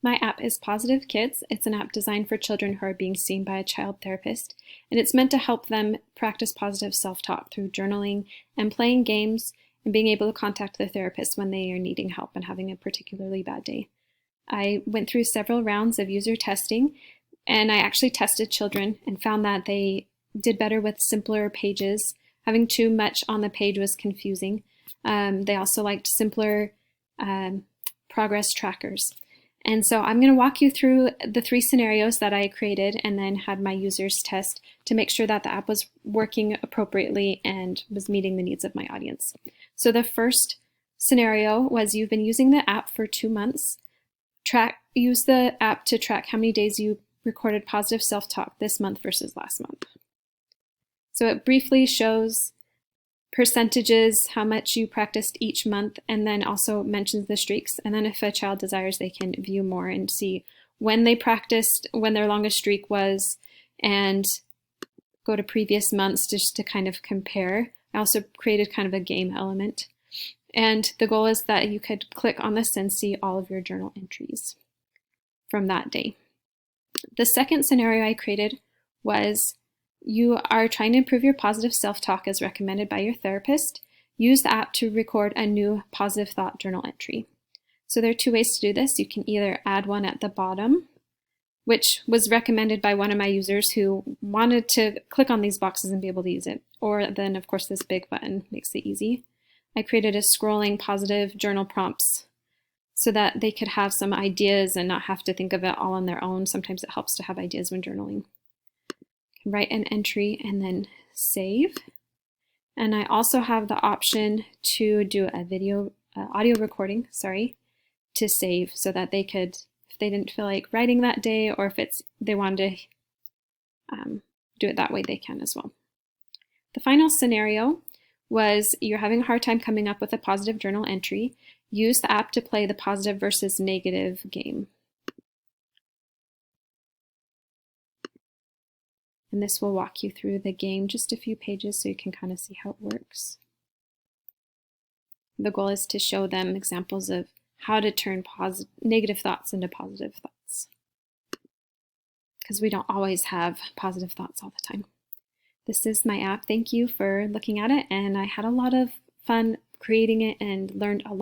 My app is Positive Kids. It's an app designed for children who are being seen by a child therapist, and it's meant to help them practice positive self-talk through journaling and playing games and being able to contact the therapist when they are needing help and having a particularly bad day. I went through several rounds of user testing, and I actually tested children and found that they did better with simpler pages. Having too much on the page was confusing. They also liked simpler progress trackers. And so I'm going to walk you through the 3 scenarios that I created and then had my users test to make sure that the app was working appropriately and was meeting the needs of my audience. So the first scenario was you've been using the app for 2 months. Use the app to track how many days you recorded positive self-talk this month versus last month. So it briefly shows percentages, how much you practiced each month, and then also mentions the streaks. And then if a child desires, they can view more and see when they practiced, when their longest streak was, and go to previous months just to kind of compare. I also created kind of a game element. And the goal is that you could click on this and see all of your journal entries from that day. The second scenario I created was you are trying to improve your positive self-talk as recommended by your therapist. Use the app to record a new positive thought journal entry. So there are 2 ways to do this. You can either add one at the bottom, which was recommended by one of my users who wanted to click on these boxes and be able to use it. Or then, of course, this big button makes it easy. I created a scrolling positive journal prompts so that they could have some ideas and not have to think of it all on their own. Sometimes it helps to have ideas when journaling. Write an entry and then save. And I also have the option to do a audio recording, to save so that they could, if they didn't feel like writing that day or if they wanted to do it that way, they can as well. The final scenario was you're having a hard time coming up with a positive journal entry. Use the app to play the positive versus negative game. And this will walk you through the game just a few pages so you can kind of see how it works. The goal is to show them examples of how to turn negative thoughts into positive thoughts, because we don't always have positive thoughts all the time. This is my app. Thank you for looking at it, and I had a lot of fun creating it and learned a lot.